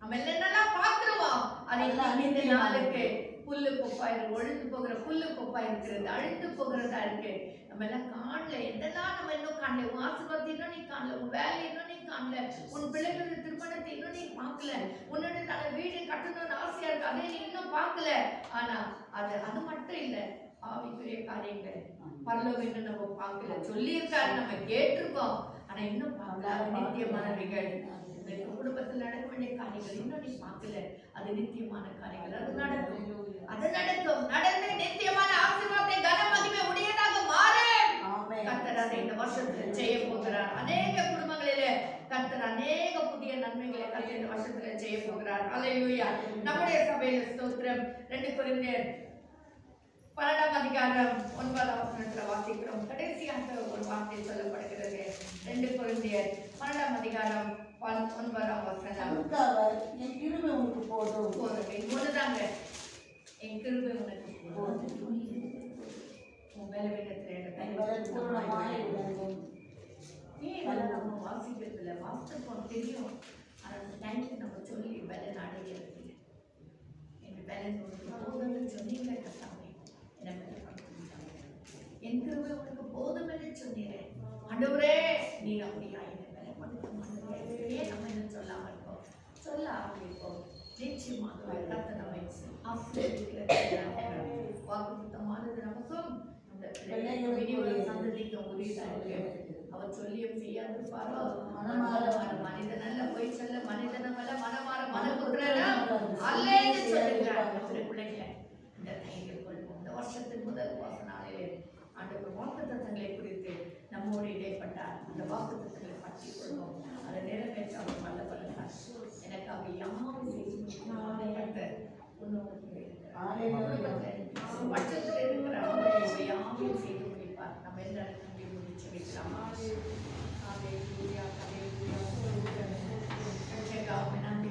நம்ம என்னென்னலாம் பார்க்கிறோமோ அதெல்லாம் இந்த நாளுக்கு புல்லு கொப்பா இருக்கு, ஒழுந்து போகிற புல்லு கொப்பா இருக்கிறது, அழுத்து போகிறதா இருக்கு. நம்ம எல்லாம் காணல, எதெல்லாம் நம்ம இன்னும் காணல. உன் ஆசீர்வாதத்தை இன்னும் நீ காணல, உன் வேலையை இன்னும் நீ காணல, உன் பிள்ளைகளுடைய திருமணத்தை இன்னும் நீ பார்க்கல, உன்னோட நல்ல வீடு கட்டணும்னு ஆசையா இருக்கு, அதை நீ இன்னும் பார்க்கல. ஆனா அது மட்டும் இல்ல, ஆவிக்குரிய காரியங்கள் பரலோகம் நம்ம பார்க்கல. சொல்லியிருக்காரு, நம்ம கேட்டிருக்கோம், ஆனா இன்னும் பார்க்கல. நித்தியமானவைகள் குடும்பத்தில் நடக்க வேண்டிய காரியங்கள் இன்னும் நீ பார்க்கல, அது நித்தியமான காரியங்கள். அது நடக்கும், அது நடக்கும். நடந்து நித்தியமான ஆசீர்வாதத்தை கன மகிமை உடையதாக மாறு. கர்த்தர் அதை இந்த வருஷத்துல செய்ய போகிறார். அநேக குடும்பங்களிலே கர்த்தர் அநேக புதிய நன்மைகளை கர்த்தர் இந்த வருஷத்துல செய்ய போகிறார். அல்லேலூயா. நம்முடைய சபையில ஸ்தோத்திரம். 2 கொரிந்தியர் 12ஆம் அதிகாரம் 9ஆம் வசனத்துல வாசிக்கிறோம். கடைசியாக ஒரு வார்த்தை சொல்லப்படுகிறது. 2 கொரிந்தியர் 12ஆம் அதிகாரம் 9ஆம் வசனம். என் கிருபை உனக்கு போதும். போதுதாங்க, என் கிருபை உனக்கு போதும். உன் பலவீனத்துல நம்ம வாசிக்கிறது இல்லை, வாசிப்போம் தெரியும். ஆனா அந்த டைமுக்கு நம்ம சொல்லி பலன் அடைகிறது. என் பலன் உனக்கு போதும்னு சொன்னீங்க கர்த்தாவே, எனக்கு நிச்சயமாகவே கர்த்தர் நம்மை ஆசீர்வதிக்கிறார். வாக்குத்தத்தமானது நமக்கும் அந்த பிள்ளைகளுடைய சந்ததிக்கும் உரியதாக இருக்கு. அவர் சொல்லியும் செய்யாதிருப்பாரோ? மனிதன் அல்ல, பொய் சொல்ல மனிதனும் அல்ல, மனமாற மனபுத்திரனும் அல்ல என்று சொல்லுகிறார். பிள்ளைகளை இந்த தைரியம் கொள்வோம். இந்த வருஷத்தின் முதல் வாசனாலே ஆண்டவர் வாக்குத்தத்தங்களை குறித்து நம்மோடு இடைப்பட்டார். அந்த வாக்குத்தத்தங்களை பற்றி கொள்வோம். அதை நிறைவேற்ற அவர் வல்ல வல்லவர். எனக்காக யாரும் செய்து பட்சத்தில் இருக்கிறார் யாரும் செய்து முடிப்பார். நம்ம எல்லாரும் நம்பி முடிச்சு வைக்கலாம். நன்றி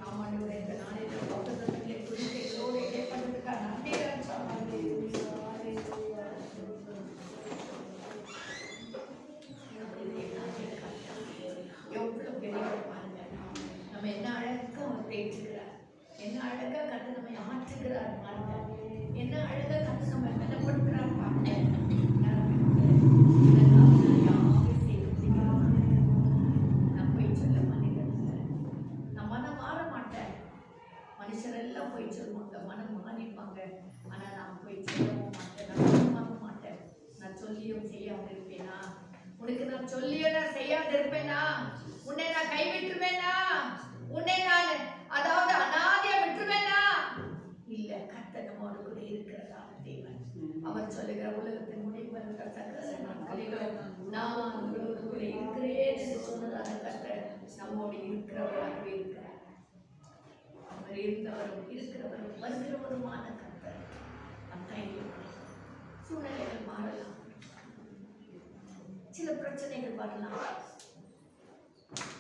ஆமாண்டவரே, இந்த நாளில் வாக்குத்தத்தங்களை குறித்து எங்களோடு இடைப்பட்டதுக்காக நன்றி. எவ்வளவு பெரியவர் பாருங்க. நம்ம என்ன அழகா அவர் தேய்ச்சுக்கிறார், என்ன அழகா கத்து நம்மை ஆற்றுகிறார் பாருங்க, என்ன அழகா கத்து நம்ம பலப்படுத்துறார் பாருங்க. நான் போய் சொல்ல மனிதன் நான் மனம் மாற மாட்டேன். மனுஷரெல்லாம் போய் சொல்லுவாங்க, மனம் மாறிப்பாங்க. ஆனா நான் போய் சொல்லவும் மாட்டேன், நான் மாற மாட்டேன். நான் சொல்லியும் செய்யாம இருப்பேனா? உனக்கு நான் சொல்லியோ நான் செய்யாம இருப்பேனா? உன்னை நான் கைவிட்டுருவேனா? உன்னை நான் அதாவது அநாதியா விட்டுருவேனா? இல்ல, கர்த்தர் நம்மோடு கூட இருக்கிறதா தேவன். அவர் சொல்லுகிற உலகத்தின் முடிவு நான் உங்களோடு கூட இருக்கிறேன் என்று சொன்னதான கர்த்தர் நம்மோடு இருக்கிறவராகவே இருக்கிறார். அவர் இருந்தவரும் இருக்கிறவரும் வருகிறவருமான கர்த்தர். தைரியம். சூழ்நிலைகள் மாறலாம், சில பிரச்சனைகள் வரலாம்.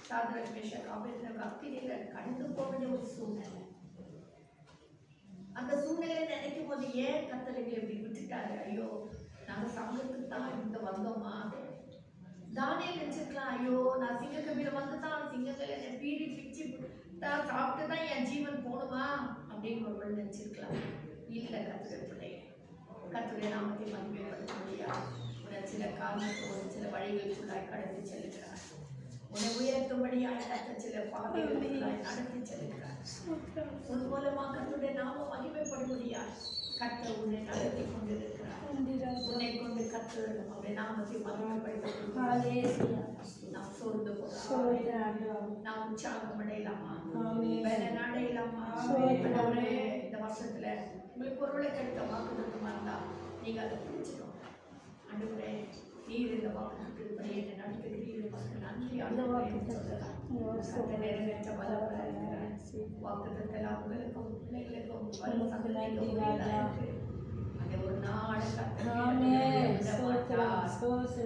சாத்ராக் மேஷாக் ஆபேத்நேகோ அக்கினியில கடந்து போக வேண்டிய ஒரு சூழ்நிலை. அந்த சூழ்நிலை நினைக்கும் போது ஏன் கர்த்தர் எங்களை இப்படி விட்டுட்டாரு? ஐயோ, நாங்க சங்கத்துக்கு தான் இங்க வந்தோமா? தானியேல் நினைச்சிருக்கலாம், ஐயோ நான் சிங்கக்கபில வந்து தான் சிங்கங்கள் என்னை பீடி பிச்சு தான் சாப்பிட்டு தான் என் ஜீவன் போகணுமா அப்படின்னு ஒரு நினைச்சிருக்கலாம். இல்லை, கர்த்தர் பிள்ளைய கர்த்தருடைய நாமத்தை மகிமைப்படுத்த முடியாது. சில காரணத்தோடு சில வழிகளுக்குள்ளாய் கடந்து செல்கிறார். உன்னை உயர்த்தும்படியாக கர்த்தர் சில பாதைகளுக்குள்ளாய் நடத்தி செல்கிறார். உன் மூலமாக கர்த்தருடைய நாமம் மகிமைப்படும்படியாக கர்த்தர் உன்னை நடத்தி கொண்டிருக்கிறார். உன்னை கொண்டு கர்த்தர் அவருடைய நாமத்தை மகிமைப்படுத்த நாம் சோர்ந்து போகலாம், நாம் உற்சாகம் அடையலாமா, அடையலாமா? இந்த வருஷத்துல உங்களுக்கு பொருளை கிடைத்த வாக்குத்தத்தமா இருந்தா நீங்க அதை பிடிச்சிக்கணும். ஆண்டவரே, நீர் இந்த வாக்குத்தத்தப்படி என்னை நடத்துகிறீர்கள், நன்றி. அந்த வாக்குத்தத்தத்தை நிறைவேற்ற வல்லவராக இருக்கிறார். வாக்குத்தத்தம் அவங்களுக்கும் பிள்ளைகளுக்கும் அந்த ஒரு நாள்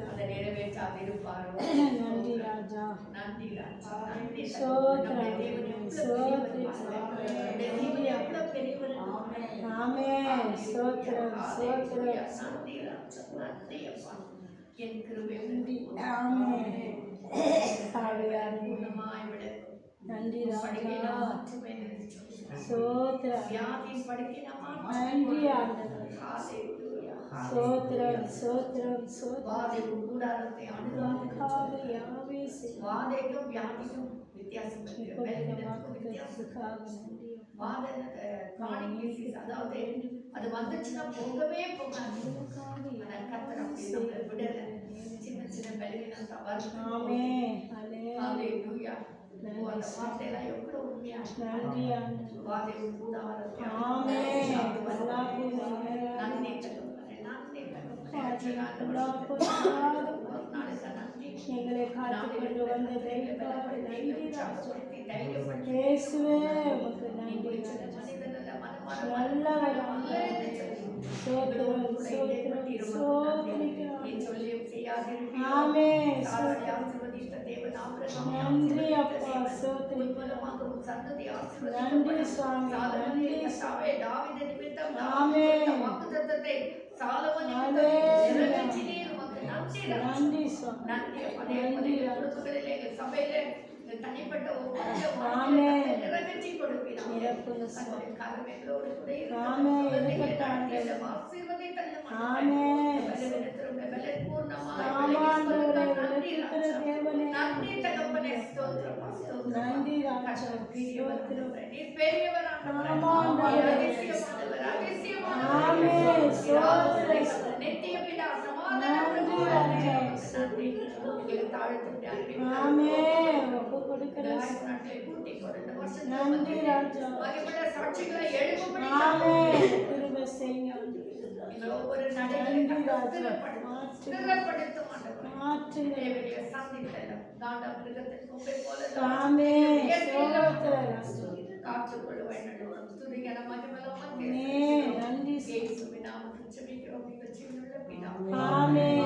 அதை நிறைவேற்றாது இருப்பாரோ? நன்றி ராஜா, நன்றி ராஜா, நன்றி. என் கிருபை பூர்ணமாய் விளக்கும். நன்றி ராஜா, சோத்ரம் வியாதியின் படுக்கை நன்றி ஆண்டவரே, சோத்ரம் சோத்ரம் சோத்ரம். வாதைக்கும் கூடாரத்தை அனுதாபத்துக்காக யாவே செய்யும். வாதைக்கும் வியாதிக்கும் வித்தியாசம் அதாவது அது வந்துச்சுன்னா போகவே போகாது. கர்த்தர் அப்படி நம்மளை விடல. சின்ன சின்ன பலவீனம் தவறு. வார்த்தையெல்லாம் எவ்வளவு உண்மையா வாதை கூடாரத்தை எங்களை காத்துக்கொண்டு வந்த நன்றி அப்பா, நன்றி சுவாமி, நன்றி சிறப்புங்க அந்த சுவாமி. காலம் எங்களோடு கூட ஆமென். இருக்கட்டும். இருக்கட்டும். எல்லாம் ஆசீர்வதித்தள்ளும் ஆமென். பலவீனத்திலுள்ள பலன் பூர்ணமாய் ஆமாண்டவரே, விலகி நன்றி விலக்குகிற ராஜா. தேவனே. நன்றி தகப்பனே, ஸ்தோத்திரம், ஸ்தோத்திரம். நன்றி ராஜா. கர்த்தர் பெரியவர், நீர் பெரியவர் ஆண்டவரே. ஆமாண்டவரே. அதிசயமானவர், அதிசயமானவர். ஆமென். ஸ்தோத்திரம். நித்திய பிதா, சமாதானம் நன்றி ராஜா. நன்றி. எங்களை தாழ்த்தி அறிவித்தார். ஆமென். ஒப்பு கொடுக்கிற நாட்களை கூட்டி கொண்டு இந்த வருஷத்தை நன்றி ராஜா. மகிமையுள்ள சாட்சிகளை எழுப்பும்படி ஆமென். கிருபை செய்யுங்க. எங்கள் ஒவ்வொரு நடைகளையும் ஸ்திரப்படுத்தும் ஆண்டவரே. மாற்றுங்க. தேவைகளை சந்தித்தல்லும் காண்ட மிருகத்தின் கொம்பை போல ஆமென். இயற்கையிலும் ஸ்தோத்திரம். காற்றுக்குள் வழிநடத்தும் துதிகன மகிமையுள்ள ஆமென். நன்றி இயேசுவின் நாமத்தில் ஜெபிக்கிறோம் எங்கள் ஜீவனுள்ள பிதாவே. ஆமென்.